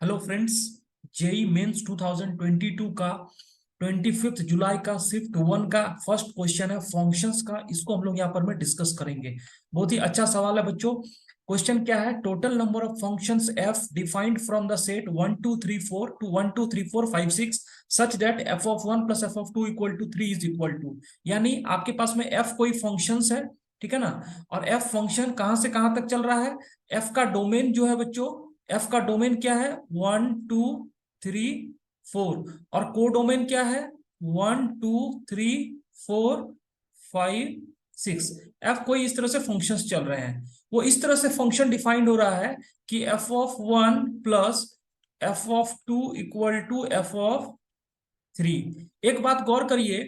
Hello friends. JEE mains 2022 का 25 जुलाई का shift one का फर्स्ट क्वेश्चन है फंक्शंस का। इसको हम लोग यहाँ पर में डिस्कस करेंगे। बहुत ही अच्छा सवाल है बच्चों। क्वेश्चन क्या है? Total number of functions F defined from the set 1 2 3 4 to 1 2 3 4 5 6 such that F of 1 plus F of 2 equal to 3 is equal to. यानी आपके पास में एफ कोई फंक्शंस है, ठीक है ना। और एफ फंक्शन कहां से कहां तक चल रहा है? एफ का डोमेन जो है बच्चों, एफ का डोमेन क्या है? 1 2 3 4। और को डोमेन क्या है? 1 2 3 4 5 6। एफ कोई इस तरह से फंक्शंस चल रहे हैं। वो इस तरह से फंक्शन डिफाइंड हो रहा है कि F of 1 plus F of 2 equal to F of 3। एक बात गौर करिए,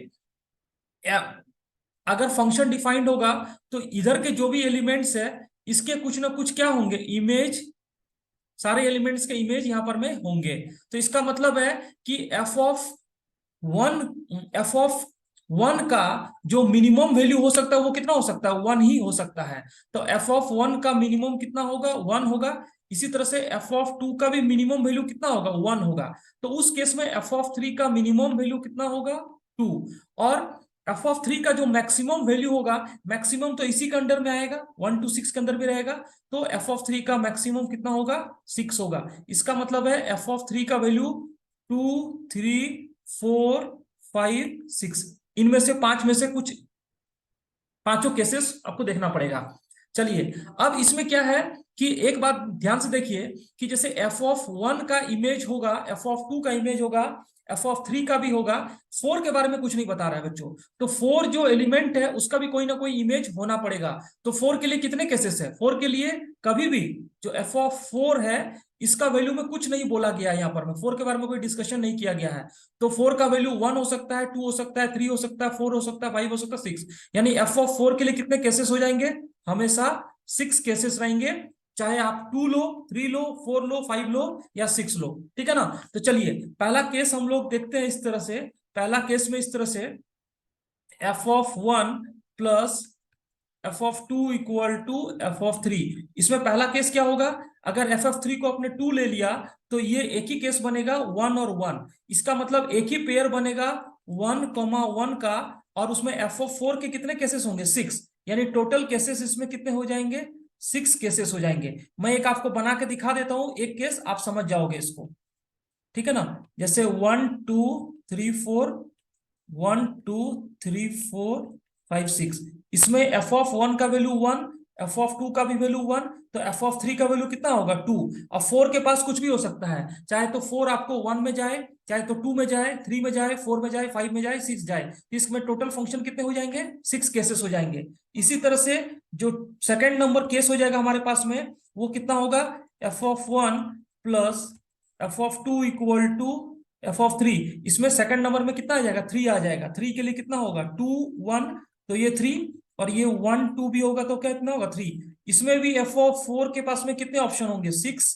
अगर फंक्शन डिफाइंड होगा तो इधर के जो भी एलिमेंट्स है इसके कुछ ना कुछ क्या होंगे? इमेज। सारे एलिमेंट्स के इमेज यहां पर में होंगे। तो इसका मतलब है कि वन एफ ऑफ वन का जो मिनिमम वैल्यू हो सकता है वो कितना हो सकता है? वन ही हो सकता है। तो एफ ऑफ वन का मिनिमम कितना होगा? वन होगा। इसी तरह से एफ ऑफ टू का भी मिनिमम वैल्यू कितना होगा? वन होगा। तो उस केस में एफ ऑफ थ्री का मिनिमम वैल्यू कितना होगा? टू। और एफ ऑफ थ्री का जो मैक्सिमम वैल्यू होगा, मैक्सिमम तो इसी के अंडर में आएगा, 1 to 6 के अंदर भी रहेगा। तो एफ ऑफ थ्री का मैक्सिमम कितना होगा? 6 होगा। इसका मतलब है एफ ऑफ थ्री का वैल्यू 2 3 4 5 6। इनमें से पांच में से कुछ पांचों केसेस आपको देखना पड़ेगा। चलिए, अब इसमें क्या है कि एक बात ध्यान से देखिए कि जैसे एफ ऑफ वन का इमेज होगा, एफ ऑफ टू का इमेज होगा, एफ ऑफ थ्री का भी होगा। फोर के बारे में कुछ नहीं बता रहा है बच्चों। तो फोर जो एलिमेंट है उसका भी कोई ना कोई इमेज होना पड़ेगा। तो फोर के लिए कितने केसेस है? फोर के लिए कभी भी जो एफ ऑफ फोर है इसका वैल्यू में कुछ नहीं बोला गया है। यहाँ पर में फोर के बारे में कोई डिस्कशन नहीं किया गया है। तो फोर का वैल्यू वन हो सकता है, टू हो सकता है, थ्री हो सकता है, फोर हो सकता है, फाइव हो सकता है, सिक्स। यानी एफ ऑफ फोर के लिए कितने केसेस हो जाएंगे? हमेशा 6 केसेस रहेंगे। चाहे आप 2 लो, 3 लो, 4 लो, 5 लो या 6 लो, ठीक है ना। तो चलिए पहला केस हम लोग देखते हैं इस तरह से। पहला केस में इस तरह से F of one plus F of two equal to F of three. इसमें पहला केस क्या होगा? अगर एफ ऑफ थ्री को आपने टू ले लिया तो ये एक ही केस बनेगा, वन और वन। इसका मतलब एक ही पेयर बनेगा 1, 1 का। और उसमें एफ ऑफ फोर के कितने केसेस होंगे? 6। यानी टोटल केसेस इसमें कितने हो जाएंगे? 6 केसेस हो जाएंगे। मैं एक आपको बना के दिखा देता हूं, एक केस आप समझ जाओगे इसको, ठीक है ना। जैसे 1 2 3 4, 1 2 3 4 5 6। इसमें एफ ऑफ वन का value one, F of two का भी वैल्यू वन। तो एफ ऑफ थ्री का वैल्यू कितना होगा? टू। अब फोर के पास कुछ भी हो सकता है, चाहे तो फोर आपको वन में जाए, चाहे तो टू में जाए, थ्री में जाए, फोर में जाए, फाइव में जाए, सिक्स जाए। इसमें टोटल फंक्शन कितने हो जाएंगे? 6 केसेस हो जाएंगे। इसी तरह से जो सेकेंड नंबर केस हो जाएगा हमारे पास में, वो कितना होगा? F of one plus F of two equal to F of three. इसमें सेकंड नंबर में कितना आ जाएगा? थ्री आ जाएगा। थ्री के लिए कितना होगा? 2 1। तो ये थ्री, और ये 1 2 भी होगा तो क्या कितना होगा? थ्री। इसमें भी एफ ऑफ फोर के पास में कितने ऑप्शन होंगे? 6।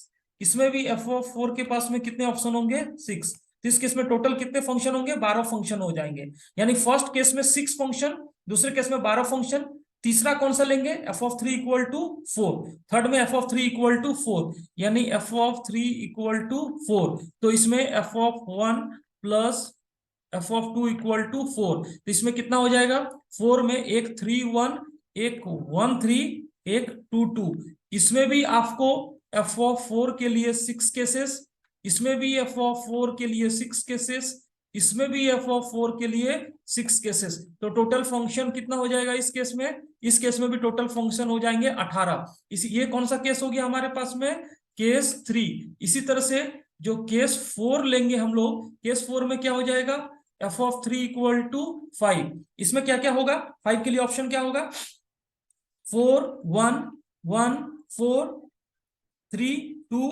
इसमें भी एफ ऑफ फोर के पास में कितने ऑप्शन होंगे? 6। तो इस केस में टोटल कितने फंक्शन होंगे? 12 फंक्शन हो जाएंगे। यानी फर्स्ट केस में 6 फंक्शन, दूसरे केस में 12 फंक्शन। तीसरा कौन सा लेंगे? F of three equal to four. Third में f of three equal to four, यानी f of three equal to four. तो इसमें F of one plus F of two equal to four. तो इसमें कितना हो जाएगा? फोर में एक 3 1, एक 1 3, एक 2 2। इसमें भी आपको एफ ऑफ फोर के लिए 6 केसेस, इसमें भी एफ ऑफ फोर के लिए 6 केसेस, इसमें भी एफ ऑफ फोर के लिए 6 केसेस। तो टोटल फंक्शन कितना हो जाएगा इस केस में? इस केस में भी टोटल फंक्शन हो जाएंगे 18। इसी ये कौन सा केस हो गया हमारे पास में? Case three. इसी तरह से जो केस फोर लेंगे हम लोग, केस फोर में क्या हो जाएगा? F of three equal to five. इसमें क्या क्या होगा? फाइव के लिए ऑप्शन क्या होगा? 4 1 1 4 3 2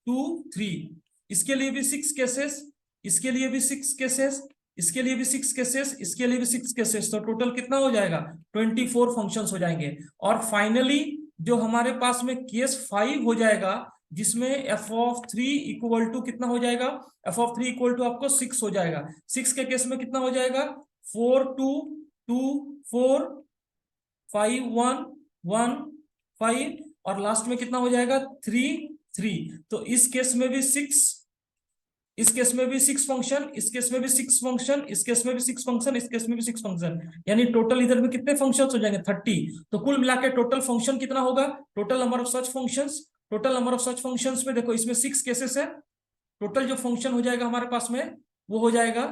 2 3। इसके लिए भी 6 केसेस, इसके लिए भी 6 केसेस, इसके लिए भी 6 केसेस, इसके लिए भी 6 केसेस। तो टोटल कितना हो जाएगा? 24 फंक्शंस हो जाएंगे। और फाइनली जो हमारे पास में केस 5 हो जाएगा, जिसमें F of three equal to कितना हो जाएगा? F of three equal to आपको 6 हो जाएगा। 6 के केस में कितना हो जाएगा? 4 2 2 4 5 1 1 5। और लास्ट में कितना हो जाएगा? 3 3। तो इस केस में भी 6, इस केस में भी 6 फंक्शन, इस केस में भी 6 फंक्शन, इस केस में भी 6 फंक्शन, इस केस में भी 6 फंक्शन, यानी टोटल इधर में कितने फंक्शन हो जाएंगे 30। तो कुल मिला के टोटल फंक्शन कितना होगा, total number of such functions, total number of such functions में देखो इसमें 6 केसेस है, टोटल जो फंक्शन हो जाएगा हमारे पास में वो हो जाएगा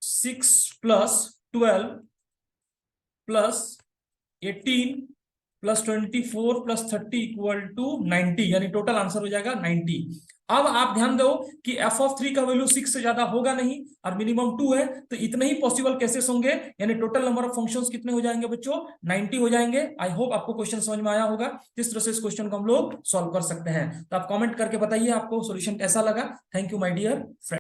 6 + 12 + 18 + 24 + 30 यानी टोटल आंसर हो जाएगा 90। अब आप ध्यान दो कि f(3) का वैल्यू 6 से ज्यादा होगा नहीं और मिनिमम 2 है, तो इतने ही पॉसिबल केसेस होंगे, यानी टोटल नंबर ऑफ फंक्शंस कितने हो जाएंगे बच्चों, 90 हो जाएंगे। आई होप आपको क्वेश्चन समझ में आया होगा, किस तरह से इस क्वेश्चन को हम लोग सॉल्व कर सकते हैं। तो आप कमेंट करके बताइए आपको सॉल्यूशन कैसा लगा। Thank you my dear friend.